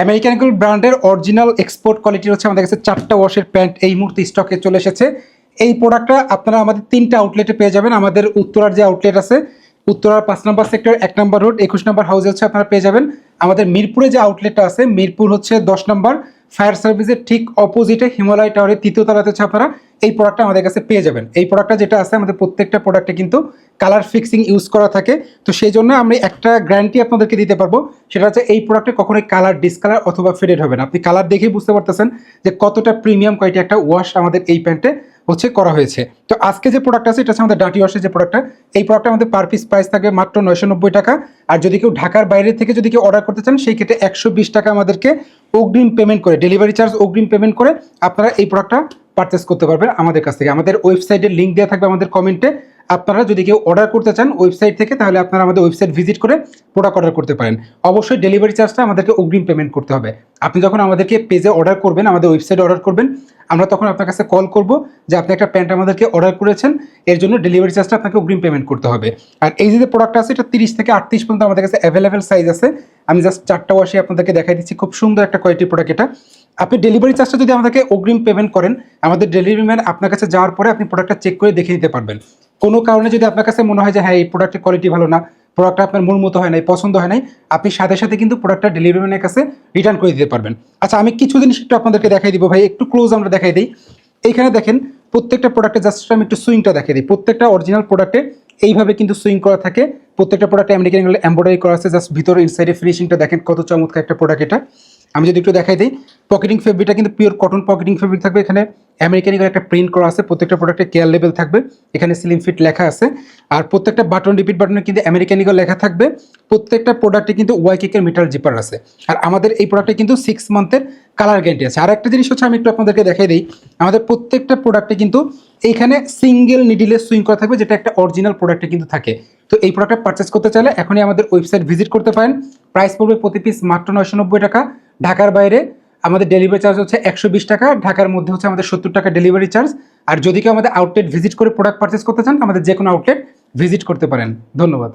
American eagle ব্র্যান্ডের original export কোয়ালিটির হচ্ছে আমাদের কাছে 4টা ওয়াশের প্যান্ট এই মুহূর্তে স্টকে চলে এসেছে। এই প্রোডাক্টটা আপনারা আমাদের 3টা আউটলেটে পেয়ে যাবেন। আমাদের উত্তরার যে আউটলেট আছে, উত্তরার 5 নম্বর সেক্টর 1 নম্বর রোড 21 নম্বর হাউসে হচ্ছে আপনারা পেয়ে যাবেন। আমাদের মিরপুরে যে আউটলেটটা আছে, মিরপুর হচ্ছে 10 নম্বর ফায়ার সার্ভিসের ঠিক অপোজিটে হিমালয় টাওয়ারের 3য় তলাতে হচ্ছে আপনারা এই প্রোডাক্টটা আমাদের কাছে পেয়ে যাবেন। এই প্রোডাক্টটা যেটা আছে, আমাদের প্রত্যেকটা প্রোডাক্টে কিন্তু কালার ফিক্সিং ইউজ করা থাকে। তো সেই জন্য আমরা একটা গ্যারান্টি আপনাদেরকে দিতে পারবো, সেটা হচ্ছে এই প্রোডাক্টে কখনোই কালার ডিসকালার অথবা ফেডেড হবে না। আপনি কালার দেখেই বুঝতে পারতেছেন যে কতটা প্রিমিয়াম কোয়ালিটি একটা ওয়াশ আমাদের এই প্যান্টে হচ্ছে করা হয়েছে। তো আজকে যে প্রোডাক্ট আছে, এটা হচ্ছে আমাদের ডাটি ওয়াশের যে প্রোডাক্টটা, এই প্রোডাক্টটা আমাদের পার পিস প্রাইস থাকবে মাত্র 990 টাকা। আর যদি কেউ ঢাকার বাইরে থেকে যদি কেউ অর্ডার করতে চান, সেই ক্ষেত্রে 120 টাকা আমাদেরকে অগ্রিম পেমেন্ট করে, ডেলিভারি চার্জ অগ্রিম পেমেন্ট করে আপনারা এই প্রোডাক্টটা পারচেস করতে পারবেন আমাদের কাছ থেকে। আমাদের ওয়েবসাইটের লিঙ্ক দেওয়া থাকবে আমাদের কমেন্টে। আপনারা যদি কেউ অর্ডার করতে চান ওয়েবসাইট থেকে, তাহলে আপনারা আমাদের ওয়েবসাইট ভিজিট করে প্রোডাক্ট অর্ডার করতে পারেন। অবশ্যই ডেলিভারি চার্জটা আমাদেরকে অগ্রিম পেমেন্ট করতে হবে। আপনি যখন আমাদেরকে পেজে অর্ডার করবেন, আমাদের ওয়েবসাইটে অর্ডার করবেন, আমরা তখন আপনার কাছে কল করব যে আপনি একটা প্যান্ট আমাদেরকে অর্ডার করেছেন, এর জন্য ডেলিভারি চার্জটা আপনাকে অগ্রিম পেমেন্ট করতে হবে। আর এই যে প্রোডাক্ট আছে, এটা 30 থেকে 38 পর্যন্ত আমাদের কাছে অ্যাভেলেবেল সাইজ আছে। আমি জাস্ট 4টা ওয়াশে আপনাদেরকে দেখাই দিচ্ছি। খুব সুন্দর একটা কোয়ালিটির প্রোডাক্ট এটা। আপনি ডেলিভারি চার্জটা যদি আমাদেরকে অগ্রিম পেমেন্ট করেন, আমাদের ডেলিভারি ম্যান আপনার কাছে যাওয়ার পরে আপনি প্রোডাক্টটা চেক করে দেখে নিতে পারবেন। কোনো কারণে যদি আপনার কাছে মনে হয় যে হ্যাঁ, এই প্রোডাক্টের কোয়ালিটি ভালো না, প্রোডাক্টটা আপনার মন মতো হয় নাই, পছন্দ হয় নাই, আপনি সাথে সাথে কিন্তু প্রোডাক্টটা ডেলিভারি ম্যানের কাছে রিটার্ন করে দিতে পারবেন। আচ্ছা, আমি কিছু জিনিস একটু আপনাদেরকে দেখাই দিব ভাই, একটু ক্লোজ আমরা দেখাই দিই। এইখানে দেখেন, প্রত্যেকটা প্রোডাক্টে জাস্ট আমি একটু সুইংটা দেখাই দিই। প্রত্যেকটা অরিজিনাল প্রোডাক্টে এইভাবে কিন্তু সুইং করা থাকে। প্রত্যেকটা প্রোডাক্টে আমেরিকান ইগল এমব্রয়ডারি করা আছে। জাস্ট ভিতরে ইনসাইডে ফিনিশিংটা দেখেন কত চমৎকার একটা প্রোডাক্ট এটা। আমি যদি একটু দেখাই দিই, পকেটিং ফেব্রিকটা কিন্তু পিওর কটন পকেটিং ফেব্রিক থাকবে। এখানে আমেরিকান ইগল একটা প্রিন্ট করা আছে। প্রত্যেকটা প্রোডাক্টে কেয়ার লেভেল থাকবে। এখানে স্লিম ফিট লেখা আছে। আর প্রত্যেকটা বাটন, রিপিট বাটনে কিন্তু আমেরিকান ইগল লেখা থাকবে। প্রত্যেকটা প্রোডাক্টে কিন্তু ওয়াইকেকের মিটার জিপার আছে। আর আমাদের এই প্রোডাক্টে কিন্তু 6 মান্থের কালার গ্যারান্টি আছে। আর একটা জিনিস হচ্ছে, আমি একটু আপনাদেরকে দেখাই দিই, আমাদের প্রত্যেকটা প্রোডাক্টে কিন্তু এইখানে সিঙ্গেল নিডিলের সুইং করা থাকবে, যেটা একটা অরিজিনাল প্রোডাক্টে কিন্তু থাকে। তো এই প্রোডাক্টটা পারচেস করতে চাইলে এখনই আমাদের ওয়েবসাইট ভিজিট করতে পারেন। প্রাইস পড়বে প্রতি পিস মাত্র 990 টাকা। ঢাকার বাইরে আমাদের ডেলিভারি চার্জ হচ্ছে 120 টাকা। ঢাকার মধ্যে হচ্ছে আমাদের 70 টাকা ডেলিভারি চার্জ। আর যদি কেউ আমাদের আউটলেট ভিজিট করে প্রোডাক্ট পারচেস করতে চান, আমাদের যে কোনো আউটলেট ভিজিট করতে পারেন। ধন্যবাদ।